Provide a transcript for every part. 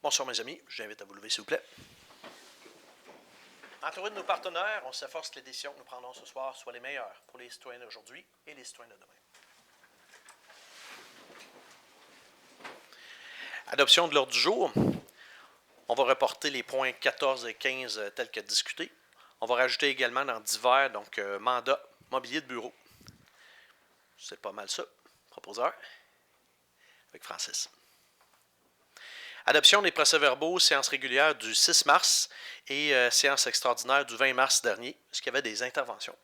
Bonsoir mes amis, je vous invite à vous lever s'il vous plaît. Entouré de nos partenaires, on s'efforce que les décisions que nous prendrons ce soir soient les meilleures pour les citoyens d'aujourd'hui et les citoyens de demain. Adoption de l'ordre du jour. On va reporter les points 14 et 15 tels que discutés. On va rajouter également dans divers, donc mandat, mobilier de bureau. C'est pas mal ça. Proposeur. Avec Francis. Adoption des procès-verbaux, séance régulière du 6 mars et séance extraordinaire du 20 mars dernier. Est-ce qu'il y avait des interventions?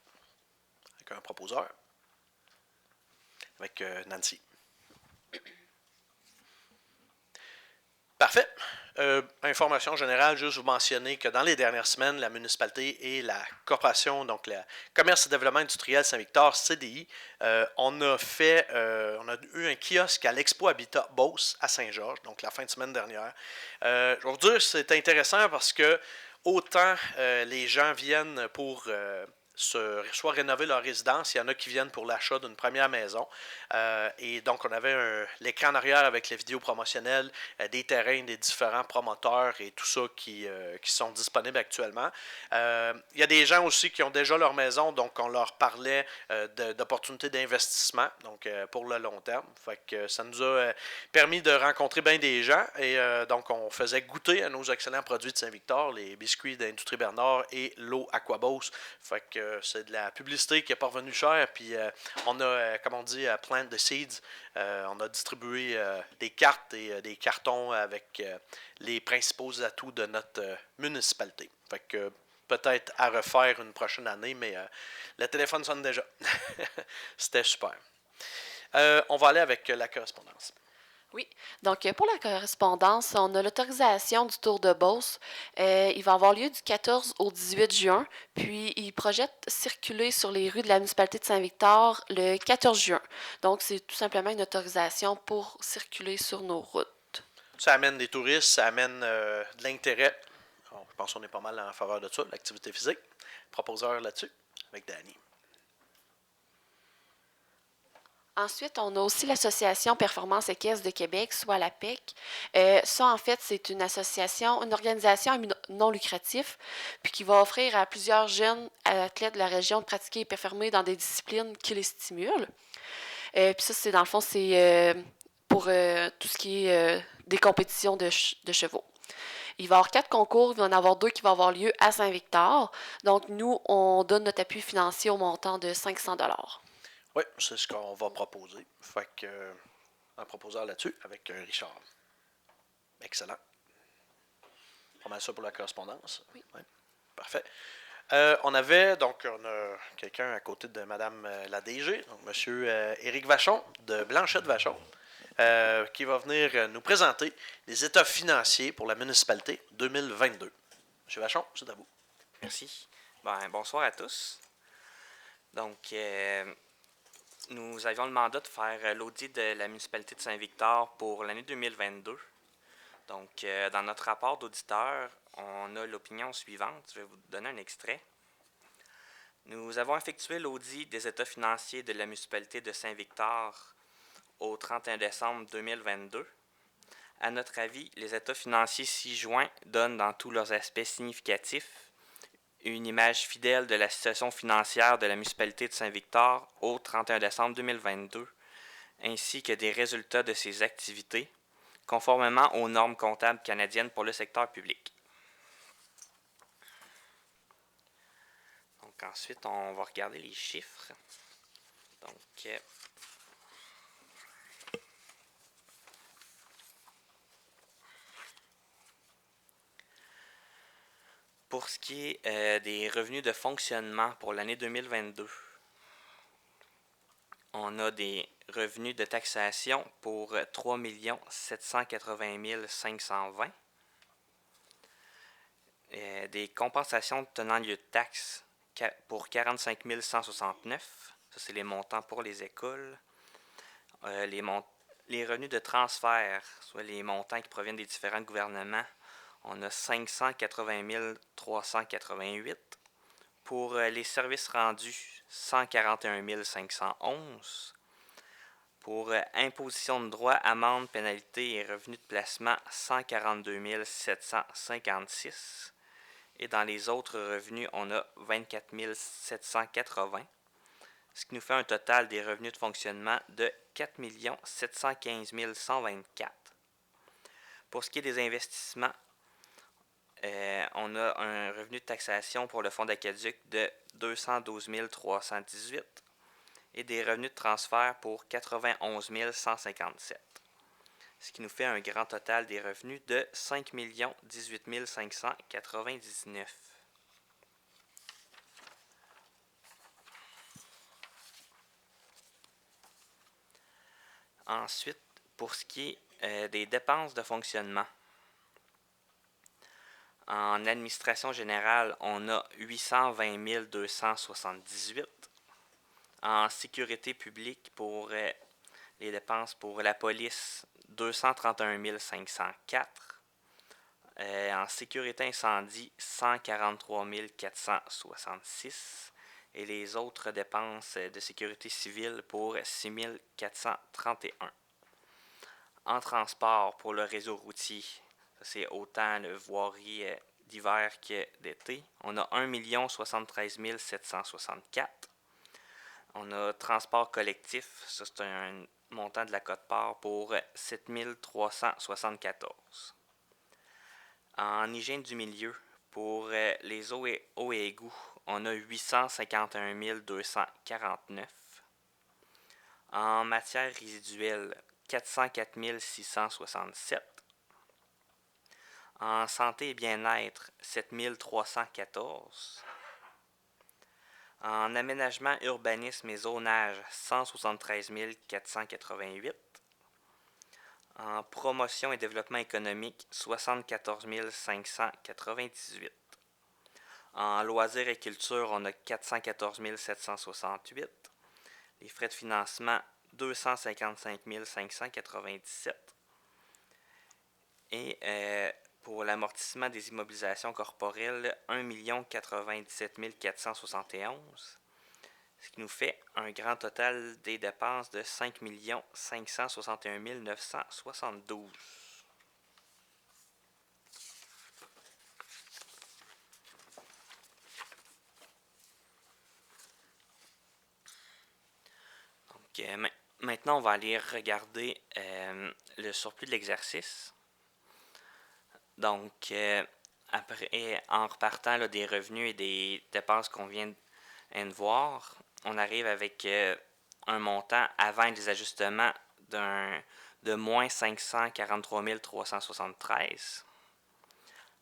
Avec un proposeur. Avec Nancy. Parfait. Information générale, juste vous mentionner que dans les dernières semaines, la municipalité et la corporation, donc le Commerce et Développement Industriel Saint-Victor, CDI, on a eu un kiosque à l'Expo Habitat Beauce à Saint-Georges, donc la fin de semaine dernière. Je vais vous dire, c'est intéressant parce que autant les gens viennent pour soit rénover leur résidence, il y en a qui viennent pour l'achat d'une première maison. Et donc, on avait l'écran en arrière avec les vidéos promotionnelles des terrains des différents promoteurs et tout ça qui sont disponibles actuellement. Il y a des gens aussi qui ont déjà leur maison, donc on leur parlait d'opportunités d'investissement, donc pour le long terme. Fait que ça nous a permis de rencontrer bien des gens et donc on faisait goûter à nos excellents produits de Saint-Victor, les biscuits d'Industrie Bernard et l'eau Aquabose. Fait que c'est de la publicité qui n'est pas revenue cher. Puis on a, comme on dit, Plant the Seeds. On a distribué des cartes et des cartons avec les principaux atouts de notre municipalité. Fait que peut-être à refaire une prochaine année, mais le téléphone sonne déjà. C'était super. On va aller avec la correspondance. Oui, donc pour la correspondance, on a l'autorisation du Tour de Beauce. Il va avoir lieu du 14 au 18 juin, puis il projette circuler sur les rues de la municipalité de Saint-Victor le 14 juin. Donc c'est tout simplement une autorisation pour circuler sur nos routes. Ça amène des touristes, ça amène de l'intérêt. Bon, je pense qu'on est pas mal en faveur de ça, l'activité physique. Proposeur là-dessus, avec Danny. Ensuite, on a aussi l'Association Performance Équestre de Québec, soit la PEC. Ça, en fait, c'est une association, une organisation à but non lucratif, puis qui va offrir à plusieurs jeunes athlètes de la région de pratiquer et performer dans des disciplines qui les stimulent. Puis ça, c'est dans le fond, c'est pour tout ce qui est des compétitions de chevaux. Il va y avoir 4 concours, il va y en avoir 2 qui vont avoir lieu à Saint-Victor. Donc, nous, on donne notre appui financier au montant de 500 $. Oui, c'est ce qu'on va proposer. Fait que, un proposeur là-dessus avec Richard. Excellent. Pas mal ça pour la correspondance. Oui. Ouais. Parfait. On a quelqu'un à côté de Madame la DG, donc Monsieur Éric Vachon de Blanchette Vachon, qui va venir nous présenter les états financiers pour la municipalité 2022. Monsieur Vachon, c'est à vous. Merci. Bonsoir à tous. Donc, nous avions le mandat de faire l'audit de la municipalité de Saint-Victor pour l'année 2022. Donc, dans notre rapport d'auditeur, on a l'opinion suivante. Je vais vous donner un extrait. Nous avons effectué l'audit des états financiers de la municipalité de Saint-Victor au 31 décembre 2022. À notre avis, les états financiers ci-joints donnent dans tous leurs aspects significatifs une image fidèle de la situation financière de la municipalité de Saint-Victor au 31 décembre 2022, ainsi que des résultats de ses activités, conformément aux normes comptables canadiennes pour le secteur public. Donc ensuite, on va regarder les chiffres. Donc, pour ce qui est des revenus de fonctionnement pour l'année 2022, on a des revenus de taxation pour 3 780 520, des compensations tenant lieu de taxes pour 45 169, ça c'est les montants pour les écoles, les revenus de transfert, soit les montants qui proviennent des différents gouvernements, on a 580 388. Pour les services rendus, 141 511. Pour imposition de droit, amende, pénalité et revenus de placement, 142 756. Et dans les autres revenus, on a 24 780, ce qui nous fait un total des revenus de fonctionnement de 4 715 124. Pour ce qui est des investissements, on a un revenu de taxation pour le fonds d'aqueduc de 212 318 et des revenus de transfert pour 91 157. Ce qui nous fait un grand total des revenus de 5 18 599. Ensuite, pour ce qui est des dépenses de fonctionnement, en administration générale, on a 820 278. En sécurité publique, pour les dépenses pour la police, 231 504. En sécurité incendie, 143 466. Et les autres dépenses de sécurité civile pour 6 431. En transport, pour le réseau routier, ça c'est autant le voirie d'hiver que d'été, on a 1 073 764. On a transport collectif, ça c'est un montant de la quote-part pour 7 374. En hygiène du milieu, pour les eaux et égouts, on a 851 249. En matière résiduelle, 404 667. En santé et bien-être, 7 314. En aménagement, urbanisme et zonage, 173 488. En promotion et développement économique, 74 598. En loisirs et culture, on a 414 768. Les frais de financement, 255 597. Et pour l'amortissement des immobilisations corporelles, 1 097 471. Ce qui nous fait un grand total des dépenses de 5 561 972. Donc, maintenant, on va aller regarder le surplus de l'exercice. Donc, après, en repartant là, des revenus et des dépenses qu'on vient de voir, on arrive avec un montant avant les ajustements de moins 543 373.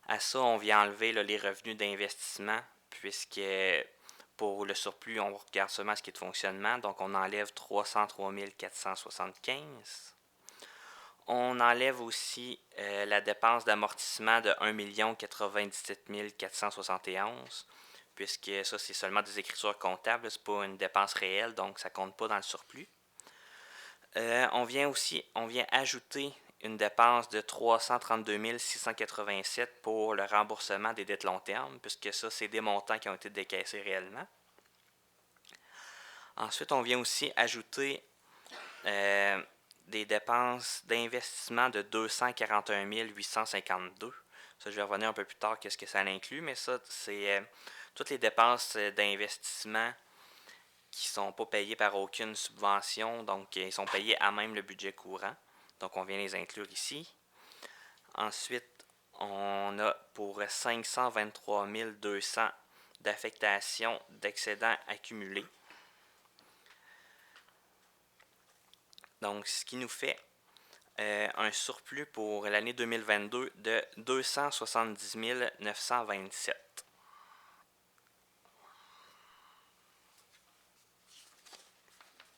À ça, on vient enlever là, les revenus d'investissement, puisque pour le surplus, on regarde seulement ce qui est de fonctionnement, donc on enlève 303 475. On enlève aussi la dépense d'amortissement de 1 097 471, puisque ça, c'est seulement des écritures comptables, c'est pas une dépense réelle, donc ça compte pas dans le surplus. On vient ajouter une dépense de 332 687 pour le remboursement des dettes long terme, puisque ça, c'est des montants qui ont été décaissés réellement. Ensuite, on vient aussi ajouter des dépenses d'investissement de 241 852. Ça, je vais revenir un peu plus tard qu'est-ce que ça inclut, mais ça, c'est toutes les dépenses d'investissement qui ne sont pas payées par aucune subvention, donc ils sont payés à même le budget courant. Donc, on vient les inclure ici. Ensuite, on a pour 523 200 d'affectation d'excédents accumulés. Donc, ce qui nous fait un surplus pour l'année 2022 de 270 927.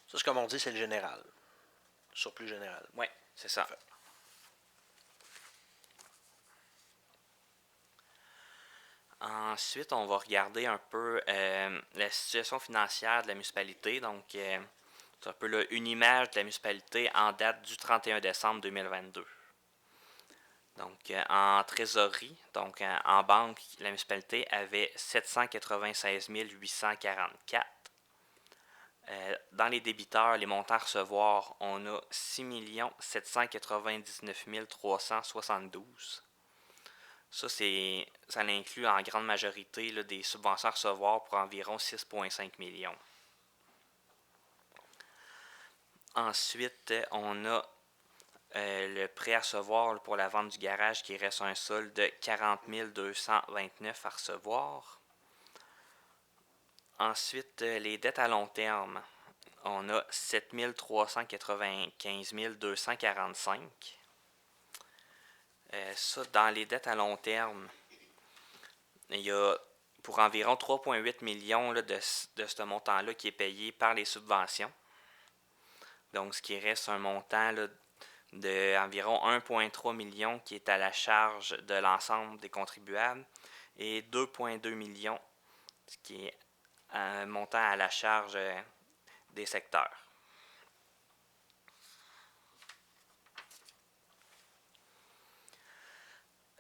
Ça, c'est comme on dit, c'est le général. Le surplus général. Oui, c'est ça. Parfait. Ensuite, on va regarder un peu la situation financière de la municipalité. Donc, c'est un peu là, une image de la municipalité en date du 31 décembre 2022. Donc, en trésorerie, donc en banque, la municipalité avait 796 844. Dans les débiteurs, les montants à recevoir, on a 6 799 372. Ça inclut en grande majorité là, des subventions à recevoir pour environ 6,5 millions. Ensuite, on a le prêt à recevoir pour la vente du garage qui reste un solde de 40 229 à recevoir. Ensuite, les dettes à long terme. On a 7 395 245. Ça, dans les dettes à long terme, il y a pour environ 3,8 millions là, de ce montant-là qui est payé par les subventions. Donc, ce qui reste un montant là, d'environ 1,3 million qui est à la charge de l'ensemble des contribuables et 2,2 millions, ce qui est un montant à la charge des secteurs.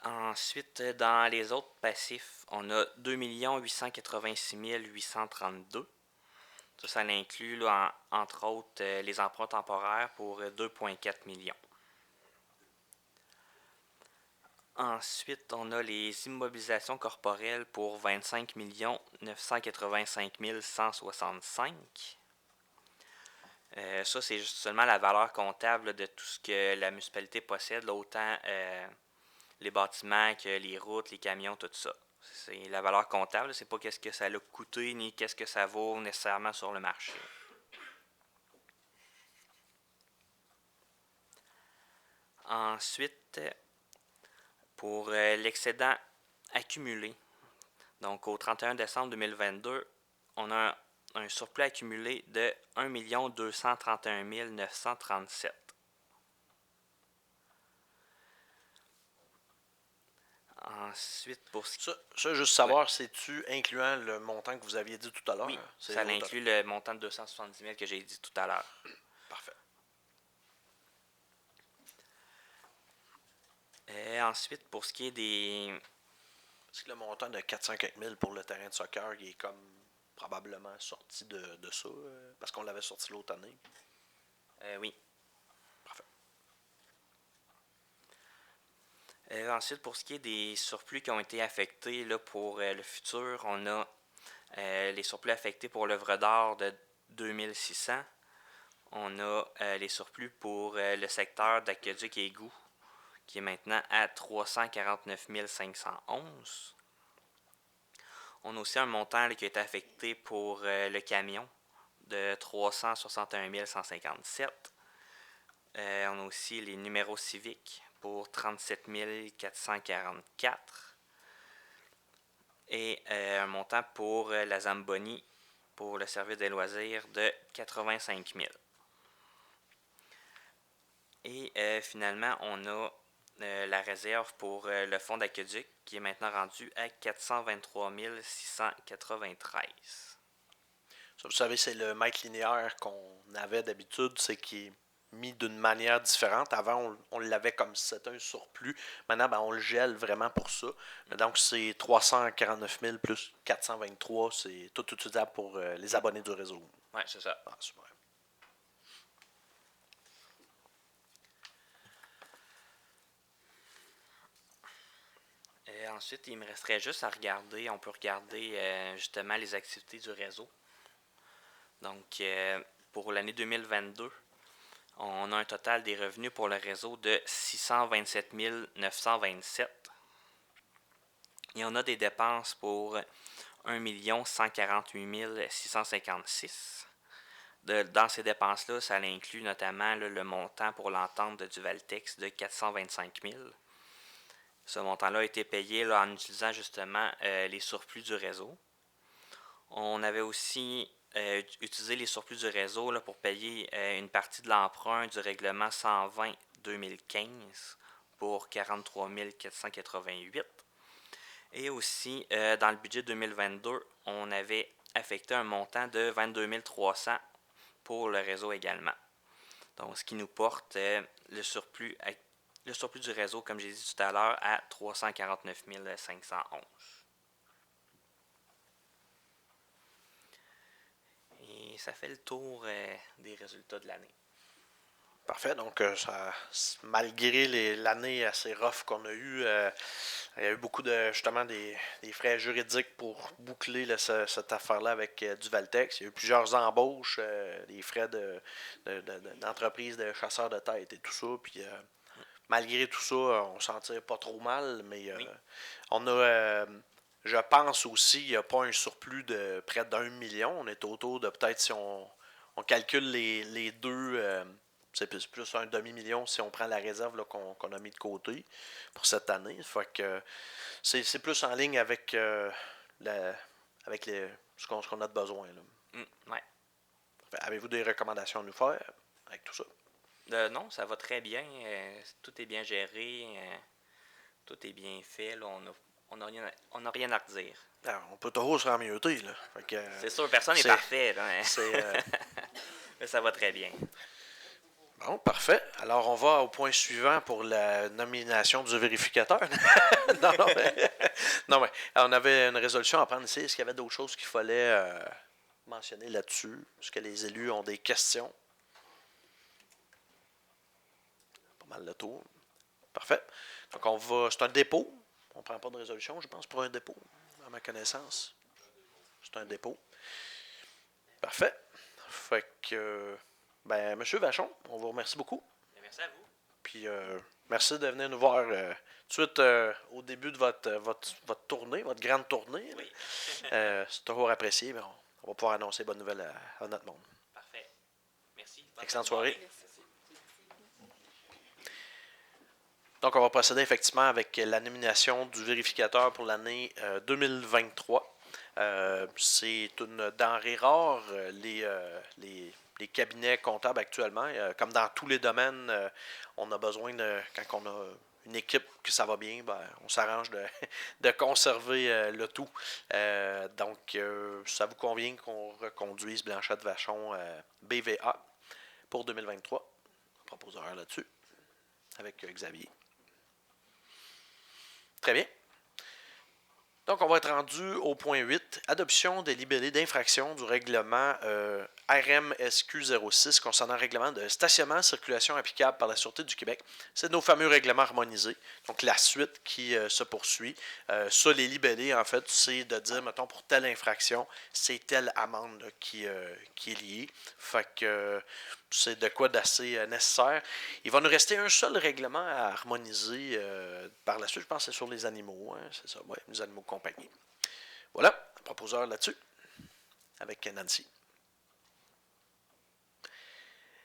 Ensuite, dans les autres passifs, on a 2 886 832. Ça inclut, là, entre autres, les emprunts temporaires pour 2,4 millions. Ensuite, on a les immobilisations corporelles pour 25 985 165. Ça, c'est juste seulement la valeur comptable de tout ce que la municipalité possède, là, autant les bâtiments que les routes, les camions, tout ça. C'est la valeur comptable, c'est pas qu'est-ce que ça a coûté ni qu'est-ce que ça vaut nécessairement sur le marché. Ensuite, pour l'excédent accumulé, donc au 31 décembre 2022, on a un surplus accumulé de 1 231 937. Ensuite, pour ce qui... Ça, juste savoir, c'est-tu incluant le montant que vous aviez dit tout à l'heure? Oui, ça inclut le montant de 270 000 que j'ai dit tout à l'heure. Parfait. Ensuite, pour ce qui est des... Est-ce que le montant de 404 000 pour le terrain de soccer, il est comme probablement sorti de ça, parce qu'on l'avait sorti l'autre année? Oui. Parfait. Ensuite, pour ce qui est des surplus qui ont été affectés là, pour le futur, on a les surplus affectés pour l'œuvre d'art de 2600. On a les surplus pour le secteur d'aqueduc et égouts, qui est maintenant à 349 511. On a aussi un montant là, qui a été affecté pour le camion de 361 157. On a aussi les numéros civiques pour 37 444. Et un montant pour la Zamboni pour le service des loisirs de 85 000. Et finalement, on a la réserve pour le fonds d'aqueduc qui est maintenant rendu à 423 693. Ça, vous savez, c'est le mètre linéaire qu'on avait d'habitude, c'est qui est mis d'une manière différente. Avant, on l'avait comme si c'était un surplus. Maintenant, on le gèle vraiment pour ça. Donc, c'est 349 000 plus 423. C'est tout utilisable pour les abonnés du réseau. Oui, c'est ça. Ah, super. Ensuite, il me resterait juste à regarder. On peut regarder justement les activités du réseau. Donc, pour l'année 2022, on a un total des revenus pour le réseau de 627 927. Et on a des dépenses pour 1 148 656. Dans ces dépenses-là, ça inclut notamment là, le montant pour l'entente de Duvaltex de 425 000. Ce montant-là a été payé là, en utilisant justement les surplus du réseau. On avait aussi utilisé les surplus du réseau là, pour payer une partie de l'emprunt du règlement 120-2015 pour 43 488. Et aussi, dans le budget 2022, on avait affecté un montant de 22 300 pour le réseau également. Donc, ce qui nous porte le surplus du réseau, comme j'ai dit tout à l'heure, à 349 511. Et Et ça fait le tour des résultats de l'année. Parfait. Donc, malgré l'année assez rough qu'on a eue, il y a eu beaucoup de justement des frais juridiques pour boucler cette affaire-là avec Duvaltex. Il y a eu plusieurs embauches, des frais d'entreprise de chasseurs de tête et tout ça. Puis, malgré tout ça, on s'en tire pas trop mal, mais Oui. on a, je pense aussi, il n'y a pas un surplus de près d'1 million. On est autour de peut-être, si on calcule les deux, c'est plus un demi-million si on prend la réserve là, qu'on a mis de côté pour cette année. Fait que c'est plus en ligne avec, ce qu'on a de besoin. Là. Ouais. Avez-vous des recommandations à nous faire avec tout ça? Non, ça va très bien. Tout est bien géré. Tout est bien fait. Là, on a rien à redire. Alors, on peut toujours se rameuter. Là. Fait que, C'est sûr, personne n'est parfait. Là, hein. Mais ça va très bien. Bon, parfait. Alors, on va au point suivant pour la nomination du vérificateur. non, mais on avait une résolution à prendre ici. Est-ce qu'il y avait d'autres choses qu'il fallait mentionner là-dessus? Est-ce que les élus ont des questions? Pas mal de tour. Parfait. Donc, c'est un dépôt. On ne prend pas de résolution, je pense, pour un dépôt, à ma connaissance. C'est un dépôt. Parfait. Fait que... Ben, Monsieur Vachon, on vous remercie beaucoup. Merci à vous. Puis, merci de venir nous voir tout de suite au début de votre tournée, votre grande tournée. Oui. C'est toujours apprécié, mais on va pouvoir annoncer bonnes nouvelles à notre monde. Parfait. Merci. Excellente soirée. Donc, on va procéder effectivement avec la nomination du vérificateur pour l'année 2023. C'est une denrée rare. Les cabinets comptables actuellement, comme dans tous les domaines, on a besoin quand on a une équipe que ça va bien, ben, on s'arrange de conserver le tout. Donc, ça vous convient qu'on reconduise Blanchette Vachon BVA pour 2023. Proposeur là-dessus avec Xavier. Très bien. Donc, on va être rendu au point 8, adoption des libellés d'infraction du règlement RMSQ 06 concernant le règlement de stationnement circulation applicable par la Sûreté du Québec. C'est nos fameux règlements harmonisés. Donc, la suite qui se poursuit. Ça, les libellés, en fait, c'est de dire, mettons, pour telle infraction, c'est telle amende là, qui est liée. Fait que c'est de quoi d'assez nécessaire. Il va nous rester un seul règlement à harmoniser par la suite. Je pense que c'est sur les animaux. Hein, c'est ça, ouais, les animaux de compagnie. Voilà, proposeur là-dessus, avec Nancy.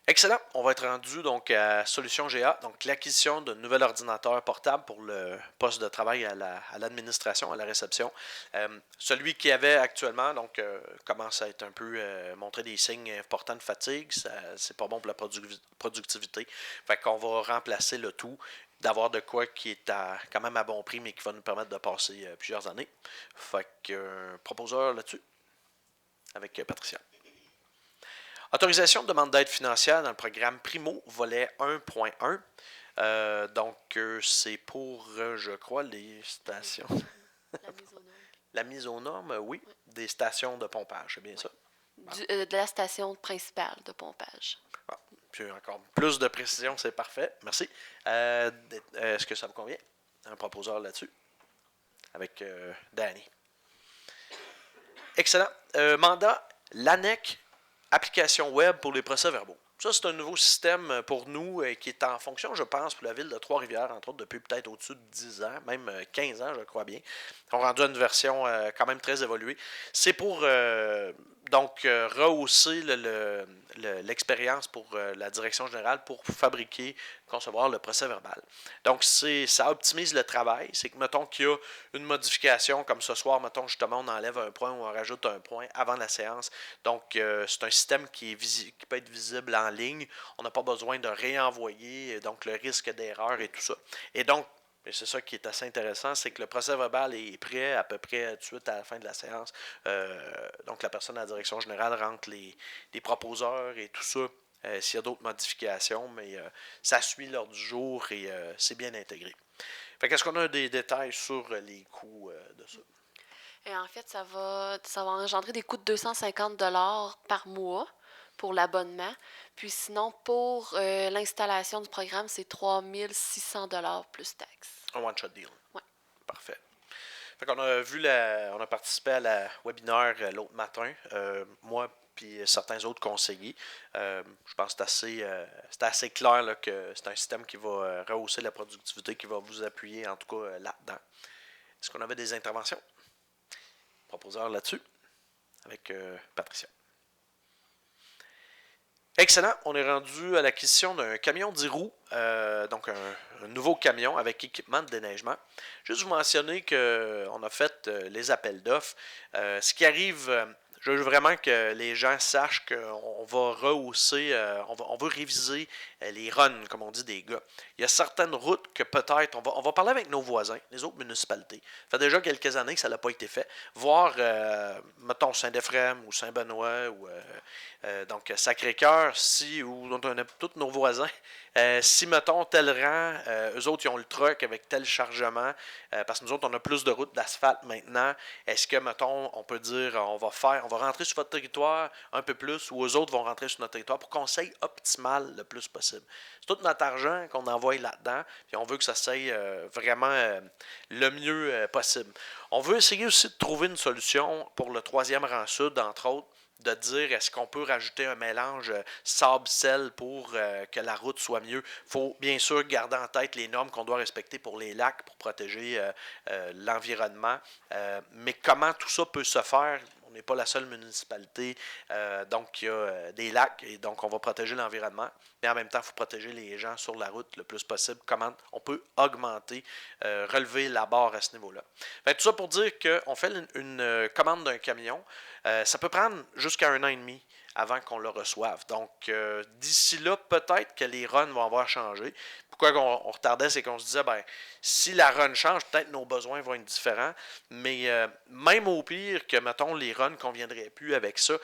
Excellent. On va être rendu donc à Solution GA, donc l'acquisition d'un nouvel ordinateur portable pour le poste de travail à l'administration, à la réception. Celui qui avait actuellement donc commence à être un peu montrer des signes importants de fatigue. C'est pas bon pour la productivité. Fait qu'on va remplacer le tout, d'avoir de quoi qui est quand même à bon prix, mais qui va nous permettre de passer plusieurs années. Fait que proposeur là-dessus avec Patricia. Autorisation de demande d'aide financière dans le programme Primo, volet 1.1. Donc, c'est pour, je crois, les stations. La mise aux normes. La mise aux normes, oui, des stations de pompage, c'est bien ça. De la station principale de pompage. Ah, puis encore plus de précision, c'est parfait. Merci. Est-ce que ça vous convient? Un proposeur là-dessus? Avec Danny. Excellent. Mandat, l'ANEC. Application web pour les procès-verbaux. Ça, c'est un nouveau système pour nous qui est en fonction, je pense, pour la ville de Trois-Rivières, entre autres, depuis peut-être au-dessus de 10 ans, même 15 ans, je crois bien. On a rendu à une version quand même très évoluée. C'est pour rehausser l'expérience pour la direction générale pour fabriquer, concevoir le procès-verbal. Donc, ça optimise le travail. C'est que, mettons qu'il y a une modification, comme ce soir, mettons justement, on enlève un point ou on rajoute un point avant la séance. Donc, c'est un système qui peut être visible en ligne. On n'a pas besoin de réenvoyer, donc le risque d'erreur et tout ça. Et donc, c'est ça qui est assez intéressant, c'est que le procès-verbal est prêt à peu près tout de suite à la fin de la séance. Donc, la personne à la direction générale rentre les proposeurs et tout ça. S'il y a d'autres modifications, mais ça suit l'ordre du jour et c'est bien intégré. Fait qu'est-ce qu'on a des détails sur les coûts de ça? Et en fait, ça va engendrer des coûts de 250 $ par mois pour l'abonnement. Puis sinon, pour l'installation du programme, c'est 3600 $ plus taxes. Un one-shot deal. Ouais. Parfait. Fait qu'on a on a participé à la webinaire l'autre matin, moi puis certains autres conseillers. Je pense que c'est assez clair là, que c'est un système qui va rehausser la productivité, qui va vous appuyer en tout cas là-dedans. Est-ce qu'on avait des interventions? Proposeur là-dessus, avec Patricia. Excellent. On est rendu à l'acquisition d'un camion 10 roues, donc un nouveau camion avec équipement de déneigement. Juste vous mentionner qu'on a fait les appels d'offres. Ce qui arrive, je veux vraiment que les gens sachent qu'on va rehausser, on veut réviser les runs, comme on dit des gars. Il y a certaines routes que peut-être, on va parler avec nos voisins, les autres municipalités. Ça fait déjà quelques années que ça n'a pas été fait. Voir, mettons, Saint-Éphrem ou Saint-Benoît ou donc Sacré-Cœur, ou on a tous nos voisins, si, mettons, tel rang, eux autres, ils ont le truck avec tel chargement, parce que nous autres, on a plus de routes d'asphalte maintenant. Est-ce que, mettons, on peut dire, on va rentrer sur votre territoire un peu plus, ou eux autres vont rentrer sur notre territoire pour qu'on s'aille optimal le plus possible. C'est tout notre argent qu'on envoie là-dedans, puis on veut que ça s'aille vraiment le mieux possible. On veut essayer aussi de trouver une solution pour le troisième rang sud, entre autres, de dire est-ce qu'on peut rajouter un mélange sable-sel pour que la route soit mieux. Il faut bien sûr garder en tête les normes qu'on doit respecter pour les lacs, pour protéger l'environnement. Mais comment tout ça peut se faire? On n'est pas la seule municipalité, donc il y a des lacs et donc on va protéger l'environnement. Mais en même temps, il faut protéger les gens sur la route le plus possible. Comment on peut augmenter, relever la barre à ce niveau-là. Fait, tout ça pour dire qu'on fait une commande d'un camion. Ça peut prendre jusqu'à 1 an et demi avant qu'on le reçoive. Donc, d'ici là, peut-être que les runs vont avoir changé. Pourquoi on retardait, c'est qu'on se disait, ben, si la run change, peut-être nos besoins vont être différents. Mais même au pire que, mettons, les runs ne conviendraient plus avec ça,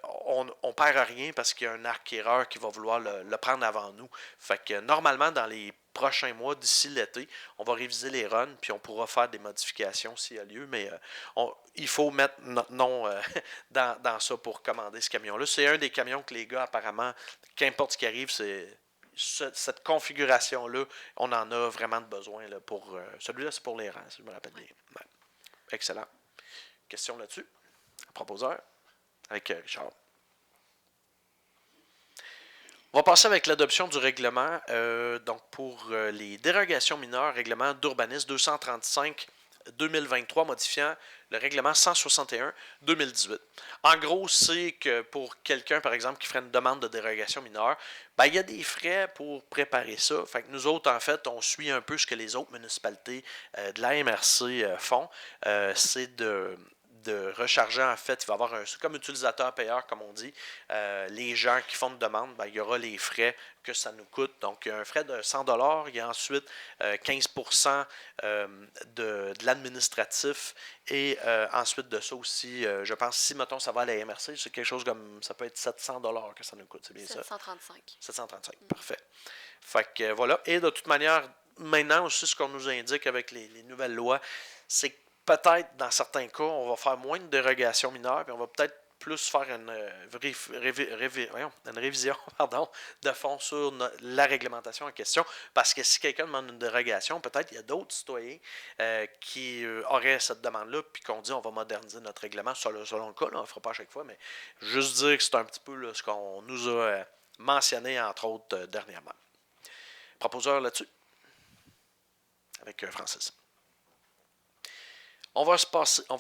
on ne perd rien parce qu'il y a un acquéreur qui va vouloir le prendre avant nous. Fait que normalement, dans les prochains mois, d'ici l'été, on va réviser les runs, puis on pourra faire des modifications s'il y a lieu, mais il faut mettre notre nom dans ça pour commander ce camion-là. C'est un des camions que les gars, apparemment, qu'importe ce qui arrive, cette configuration-là, on en a vraiment de besoin. Là, pour celui-là, c'est pour les rangs, si je me rappelle bien. Ouais. Excellent. Question là-dessus? Proposeur? Avec Richard. On va passer avec l'adoption du règlement, donc pour les dérogations mineures, règlement d'urbanisme 235-2023 modifiant le règlement 161-2018. En gros, c'est que pour quelqu'un, par exemple, qui ferait une demande de dérogation mineure, ben, il y a des frais pour préparer ça. Fait que nous autres, en fait, on suit un peu ce que les autres municipalités de la MRC font. C'est de recharger, en fait, il va y avoir c'est comme utilisateur-payeur, comme on dit. Les gens qui font une demande, ben, il y aura les frais que ça nous coûte. Donc, il y a un frais de 100 $, il y a ensuite 15% de l'administratif et ensuite de ça aussi, je pense, si, mettons, ça va à la MRC, c'est quelque chose comme, ça peut être 700 $ que ça nous coûte, c'est bien 735. ça? 735, parfait. Fait que voilà, et de toute manière, maintenant aussi, ce qu'on nous indique avec les nouvelles lois, c'est que peut-être, dans certains cas, on va faire moins de dérogations mineures, puis on va peut-être plus faire une révision de fond sur la réglementation en question. Parce que si quelqu'un demande une dérogation, peut-être il y a d'autres citoyens qui auraient cette demande-là, puis qu'on dit on va moderniser notre règlement selon le cas. Là, on ne le fera pas à chaque fois, mais juste dire que c'est un petit peu là, ce qu'on nous a mentionné, entre autres, dernièrement. Proposeur là-dessus? Avec Francis. On va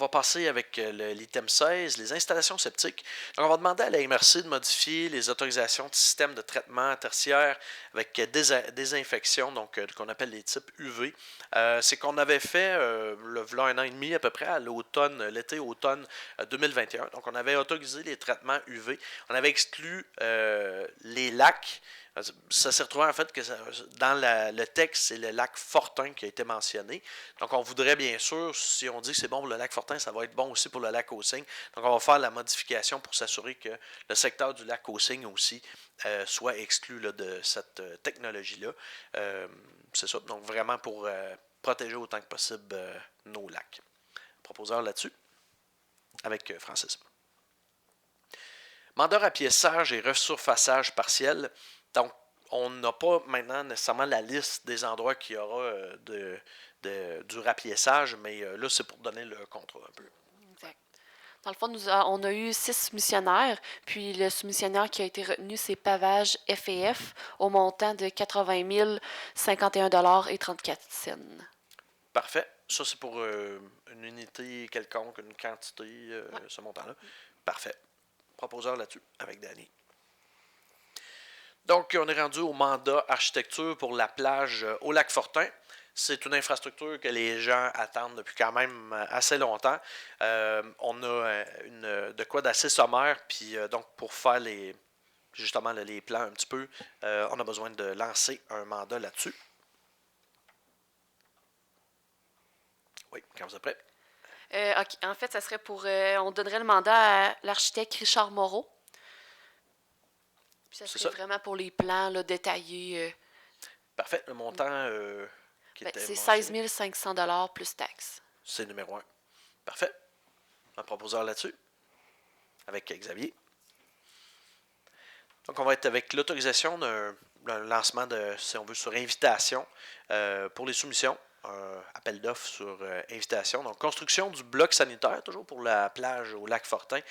passer avec l'item 16, les installations septiques. Donc, on va demander à la MRC de modifier les autorisations de système de traitement tertiaire avec désinfection, donc qu'on appelle les types UV. C'est qu'on avait fait v'là 1 an et demi à peu près, à l'été-automne 2021. Donc, on avait autorisé les traitements UV. On avait exclu les lacs. Ça s'est retrouvé en fait que dans le texte, c'est le lac Fortin qui a été mentionné. Donc, on voudrait bien sûr, si on dit que c'est bon pour le lac Fortin, ça va être bon aussi pour le lac Haussigne. Donc, on va faire la modification pour s'assurer que le secteur du lac Haussigne aussi soit exclu là, de cette technologie-là. C'est ça. Donc, vraiment pour protéger autant que possible nos lacs. Proposeur là-dessus? avec Francis. Mandat rapiessage et resurfaçage partiel. Donc, on n'a pas maintenant nécessairement la liste des endroits qu'il y aura du rapiessage, mais là, c'est pour donner le contrat un peu. Exact. Dans le fond, on a eu 6 soumissionnaires, puis le soumissionnaire qui a été retenu, c'est Pavage F&F au montant de 80 051,34 $. Parfait. Ça, c'est pour une unité quelconque, une quantité, ce montant-là. Parfait. Proposeur là-dessus, avec Danny. Donc, on est rendu au mandat architecture pour la plage au lac Fortin. C'est une infrastructure que les gens attendent depuis quand même assez longtemps. On a de quoi d'assez sommaire, puis donc pour faire justement les plans un petit peu, on a besoin de lancer un mandat là-dessus. Oui, quand vous êtes prêts. OK. En fait, ça serait pour... on donnerait le mandat à l'architecte Richard Moreau. Puis ça serait vraiment pour les plans là, détaillés. Parfait. Le montant qui était c'est 16 500 $ plus taxes. C'est numéro 1. Parfait. Un proposeur là-dessus. Avec Xavier. Donc, on va être avec l'autorisation d'un lancement si on veut, sur invitation pour les soumissions. Un appel d'offres sur invitation. Donc, construction du bloc sanitaire, toujours pour la plage au lac Fortin,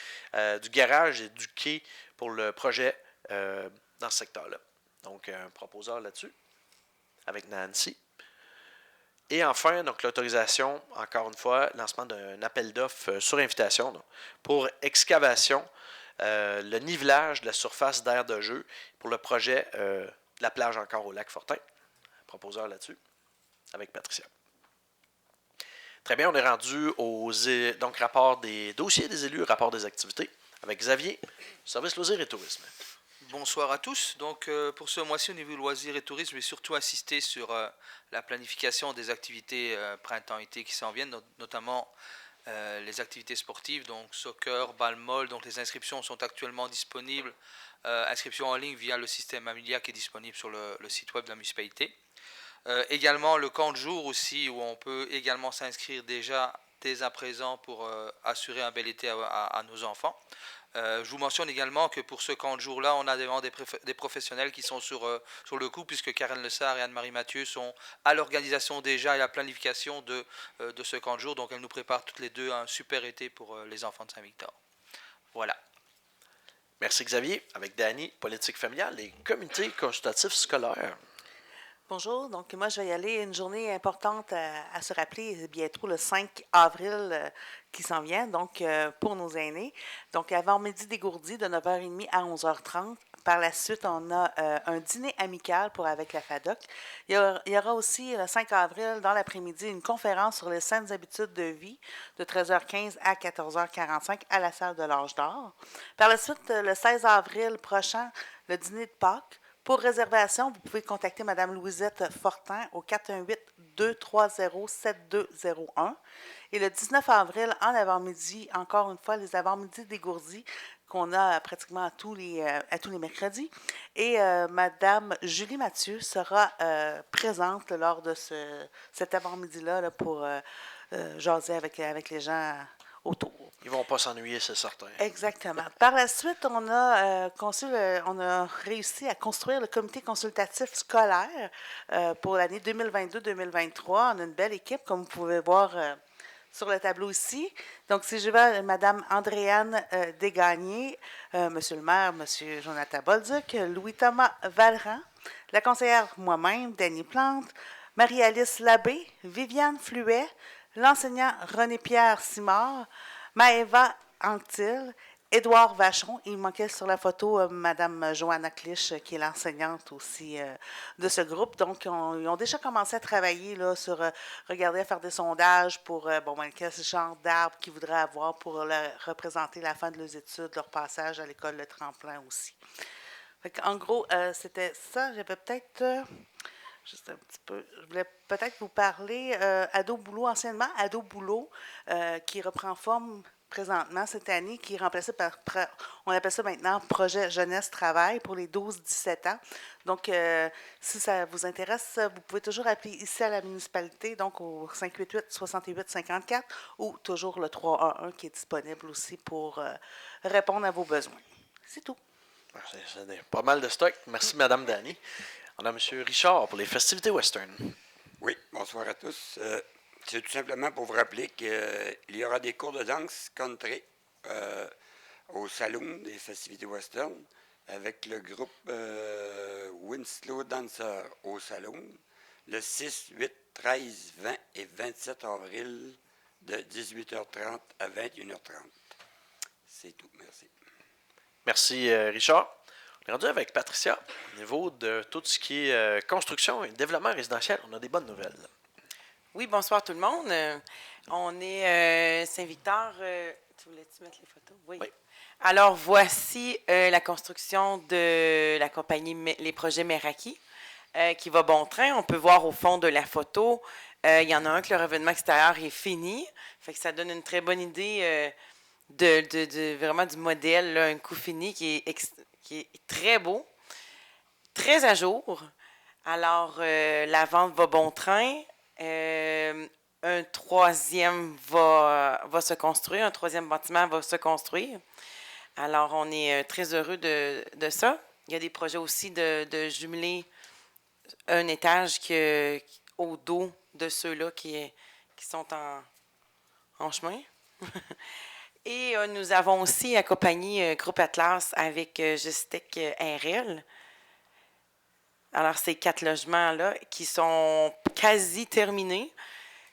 du garage et du quai pour le projet dans ce secteur-là. Donc, un proposeur là-dessus, avec Nancy. Et enfin, donc l'autorisation, encore une fois, lancement d'un appel d'offres sur invitation donc, pour excavation, le nivelage de la surface d'aire de jeu pour le projet de la plage encore au lac Fortin. Proposeur là-dessus, avec Patricia. Très bien, on est rendu aux donc rapport des dossiers des élus, rapport des activités, avec Xavier, Service loisirs et tourisme. Bonsoir à tous. Donc pour ce mois-ci au niveau loisirs et tourisme, je vais surtout insister sur la planification des activités printemps-été qui s'en viennent, notamment les activités sportives, donc soccer, balle molle. Donc les inscriptions sont actuellement disponibles. Inscription en ligne via le système Amelia qui est disponible sur le site web de la municipalité. Également le camp de jour aussi où on peut également s'inscrire déjà dès à présent pour assurer un bel été à nos enfants. Je vous mentionne également que pour ce camp de jour-là, on a des professionnels qui sont sur le coup, puisque Karen Lessard et Anne-Marie Mathieu sont à l'organisation déjà et à la planification de ce camp de jour. Donc elles nous préparent toutes les deux un super été pour les enfants de Saint-Victor. Voilà. Merci Xavier. Avec Dany, politique familiale et comités consultatifs scolaires. Bonjour, donc moi je vais y aller. Une journée importante à se rappeler, bientôt le 5 avril qui s'en vient, donc pour nos aînés. Donc avant midi dégourdi de 9h30 à 11h30. Par la suite, on a un dîner amical avec la FADOC. Il y aura aussi le 5 avril, dans l'après-midi, une conférence sur les saines habitudes de vie de 13h15 à 14h45 à la salle de l'Âge d'Or. Par la suite, le 16 avril prochain, le dîner de Pâques. Pour réservation, vous pouvez contacter Mme Louisette Fortin au 418-230-7201. Et le 19 avril, en avant-midi, encore une fois, les avant-midi dégourdis qu'on a pratiquement à tous les mercredis. Et Mme Julie Mathieu sera présente lors de cet avant-midi-là là, pour jaser avec les gens autour. Ils ne vont pas s'ennuyer, c'est certain. Exactement. Par la suite, on a réussi à construire le comité consultatif scolaire pour l'année 2022-2023. On a une belle équipe, comme vous pouvez voir sur le tableau ici. Donc, si je vais, Mme Andréane Desgagnés, Monsieur le maire, Monsieur Jonathan Bolduc, Louis-Thomas Valran, la conseillère moi-même, Dany Plante, Marie-Alice Labbé, Viviane Fluet, l'enseignant René-Pierre Simard, Maëva Anctil, Édouard Vachon. Il manquait sur la photo Mme Johanna Clich, qui est l'enseignante aussi de ce groupe. Donc, ils ont déjà commencé à travailler là, sur regarder, à faire des sondages pour quel genre d'arbres qu'ils voudraient avoir pour représenter la fin de leurs études, leur passage à l'école Le Tremplin aussi. En gros, c'était ça. J'avais peut-être... juste un petit peu. Je voulais peut-être vous parler Ado Boulot, anciennement Ado Boulot, qui reprend forme présentement cette année, qui est remplacé on appelle ça maintenant Projet Jeunesse Travail pour les 12-17 ans. Donc, si ça vous intéresse, vous pouvez toujours appeler ici à la municipalité, donc au 588-68-54 ou toujours le 311 qui est disponible aussi pour répondre à vos besoins. C'est tout. C'est pas mal de stock. Merci, Madame Dany. On a M. Richard pour les festivités western. Oui, bonsoir à tous. C'est tout simplement pour vous rappeler qu'il y aura des cours de danse country au Saloon des festivités western avec le groupe Winslow Dancer au Saloon le 6, 8, 13, 20 et 27 avril de 18h30 à 21h30. C'est tout. Merci. Merci, Richard. On est rendu avec Patricia. Au niveau de tout ce qui est construction et développement résidentiel, on a des bonnes nouvelles. Oui, bonsoir tout le monde. On est Saint-Victor. Tu voulais-tu mettre les photos? Oui. Alors, voici la construction de la compagnie Les Projets Meraki qui va bon train. On peut voir au fond de la photo, il y en a un que le revêtement extérieur est fini. Fait que ça donne une très bonne idée de vraiment du modèle, là, un coup fini qui est très beau, très à jour. Alors, la vente va bon train. Un troisième va se construire, un troisième bâtiment va se construire. Alors, on est très heureux de ça. Il y a des projets aussi de jumeler un étage au dos de ceux-là qui sont en chemin. Et nous avons aussi accompagné Groupe Atlas avec Gestec RL. Alors, ces 4 logements-là qui sont quasi terminés.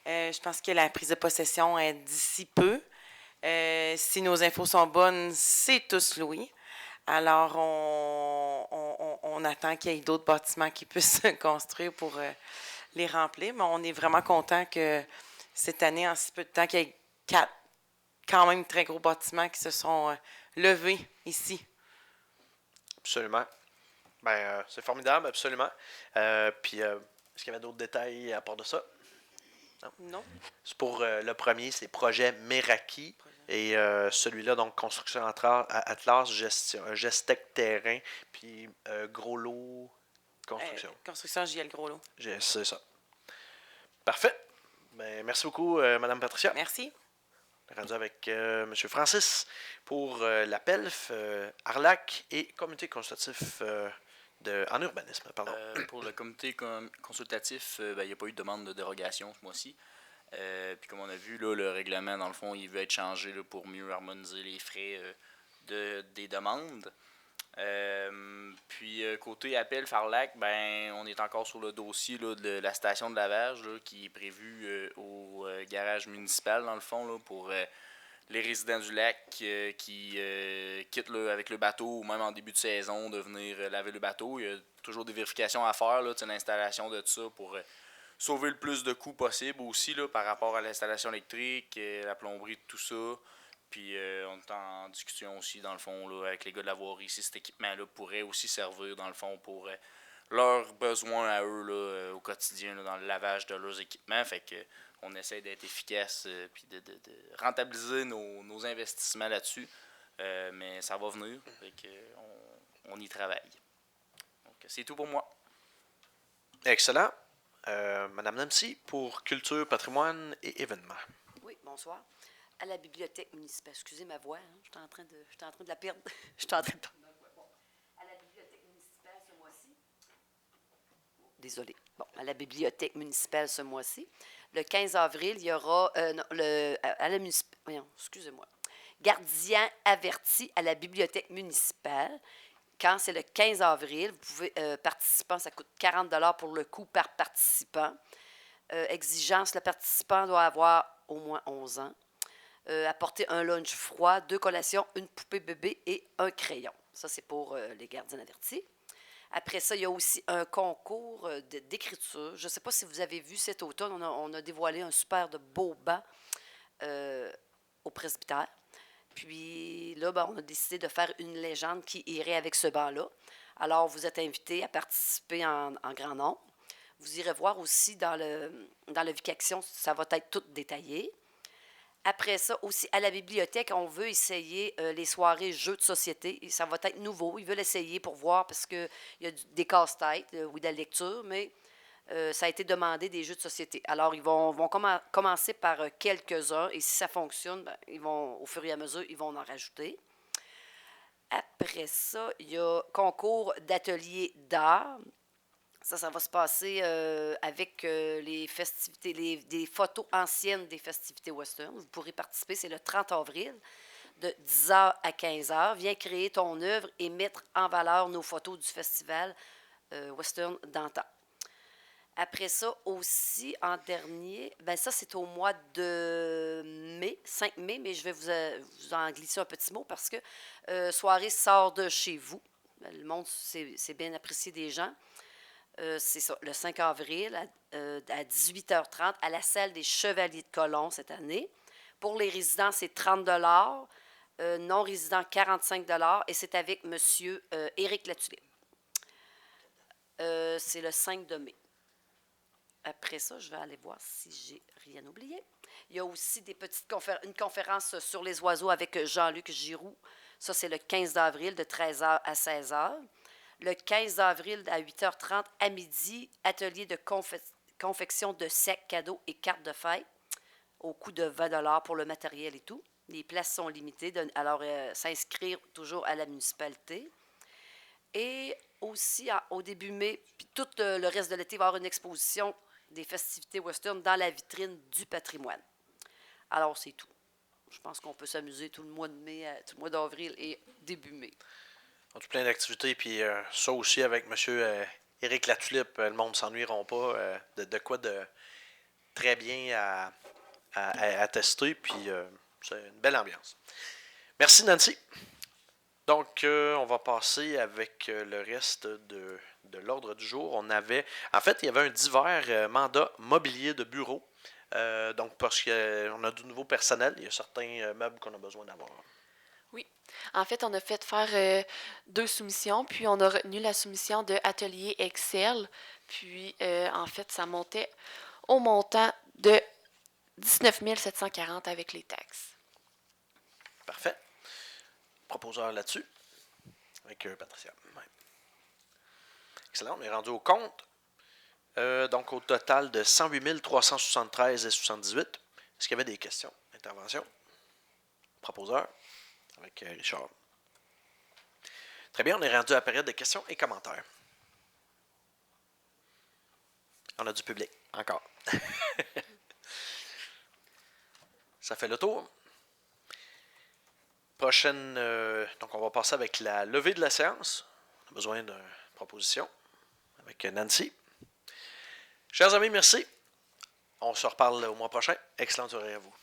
Je pense que la prise de possession est d'ici peu. Si nos infos sont bonnes, c'est tous loué. Alors, on attend qu'il y ait d'autres bâtiments qui puissent se construire pour les remplir. Mais on est vraiment content que cette année, en si peu de temps, qu'il y ait 4 quand même très gros bâtiments qui se sont levés ici. Absolument. C'est formidable, absolument. Puis, est-ce qu'il y avait d'autres détails à part de ça? Non. C'est pour le premier, c'est Projet Meraki. Et celui-là, donc, Construction Atlas, Gestec Terrain, puis Gros Lot Construction. Construction JL Gros Lot. C'est ça. Parfait. Merci beaucoup, Mme Patricia. Merci. On est rendu avec M. Francis pour la PELF, Arlac et Comité consultatif en urbanisme. Pardon. Pour le comité consultatif, il n'y a pas eu de demande de dérogation ce mois-ci. Puis comme on a vu, là, le règlement, dans le fond, il veut être changé là, pour mieux harmoniser les frais des demandes. Puis côté appel Farlac, on est encore sur le dossier là, de la station de lavage là, qui est prévue au garage municipal, dans le fond, là, pour les résidents du lac qui quittent là, avec le bateau ou même en début de saison de venir laver le bateau. Il y a toujours des vérifications à faire, là, l'installation de ça pour sauver le plus de coûts possible aussi là, par rapport à l'installation électrique, la plomberie, tout ça. Puis on est en discussion aussi, dans le fond, là, avec les gars de la voirie, si cet équipement-là pourrait aussi servir, dans le fond, pour leurs besoins à eux là, au quotidien, là, dans le lavage de leurs équipements. Fait que on essaie d'être efficace puis de rentabiliser nos investissements là-dessus. Mais ça va venir. Fait que on y travaille. Donc, c'est tout pour moi. Excellent. Madame Nancy, pour culture, patrimoine et événements. Oui, bonsoir. À la bibliothèque municipale. Excusez ma voix, hein, j'étais en train de la perdre. J'étais en train de perdre ma voix. Bon. À la bibliothèque municipale ce mois-ci. Désolée. Bon, à la bibliothèque municipale ce mois-ci. Le 15 avril, il y aura à la municipale. Voyons, excusez-moi. Gardien averti à la bibliothèque municipale. Quand c'est le 15 avril, vous pouvez participant, ça coûte 40 $ pour le coût par participant. Exigence, le participant doit avoir au moins 11 ans. Apporter un lunch froid, 2 collations, une poupée bébé et un crayon. Ça, c'est pour les gardiens avertis. Après ça, il y a aussi un concours d'écriture. Je ne sais pas si vous avez vu cet automne, on a dévoilé un super de beau banc au presbytère. Puis là, on a décidé de faire une légende qui irait avec ce banc-là. Alors, vous êtes invités à participer en grand nombre. Vous irez voir aussi dans le Vic Action, ça va être tout détaillé. Après ça, aussi, à la bibliothèque, on veut essayer les soirées jeux de société. Et ça va être nouveau. Ils veulent essayer pour voir parce qu'il y a des casse-têtes, oui, de la lecture, mais ça a été demandé des jeux de société. Alors, ils vont commencer par quelques-uns et si ça fonctionne, ben, ils vont, au fur et à mesure, ils vont en rajouter. Après ça, il y a concours d'ateliers d'art. Ça va se passer avec les festivités, des photos anciennes des festivités western. Vous pourrez participer, c'est le 30 avril, de 10h à 15h. Viens créer ton œuvre et mettre en valeur nos photos du festival western d'antan. Après ça, aussi, en dernier, ben ça, c'est au mois de mai, 5 mai, mais je vais vous en glisser un petit mot parce que soirée sort de chez vous. Le monde, c'est bien apprécié des gens. C'est ça, le 5 avril à 18h30 à la salle des Chevaliers de Colomb cette année. Pour les résidents, c'est 30 non-résidents, 45 et c'est avec M. Éric Latulippe. C'est le 5 de mai. Après ça, je vais aller voir si j'ai rien oublié. Il y a aussi une conférence sur les oiseaux avec Jean-Luc Giroux. Ça, c'est le 15 avril de 13h à 16h. Le 15 avril à 8h30 à midi, atelier de confection de sacs, cadeaux et cartes de fête au coût de 20 pour le matériel et tout. Les places sont limitées, alors s'inscrire toujours à la municipalité. Et aussi, au début mai, puis tout le reste de l'été, il va y avoir une exposition des festivités western dans la vitrine du patrimoine. Alors, c'est tout. Je pense qu'on peut s'amuser tout le mois de mai, tout le mois d'avril et début mai. On a tout plein d'activités, puis ça aussi avec M. Éric Latulippe, le monde ne s'ennuieront pas de quoi de très bien à tester, puis c'est une belle ambiance. Merci Nancy. Donc, on va passer avec le reste de l'ordre du jour. En fait, il y avait un divers mandat mobilier de bureau. Donc, parce qu'on a du nouveau personnel, il y a certains meubles qu'on a besoin d'avoir. Oui. En fait, on a fait faire 2 soumissions, puis on a retenu la soumission de Atelier Excel. Puis, en fait, ça montait au montant de 19 740 avec les taxes. Parfait. Proposeur là-dessus, avec Patricia. Ouais. Excellent, on est rendu au compte. Donc, au total de 108 373,78. Est-ce qu'il y avait des questions, interventions? Proposeur, avec Richard. Très bien, on est rendu à la période de questions et commentaires. On a du public, encore. Ça fait le tour. Prochaine, donc on va passer avec la levée de la séance. On a besoin d'une proposition avec Nancy. Chers amis, merci. On se reparle au mois prochain. Excellente soirée à vous.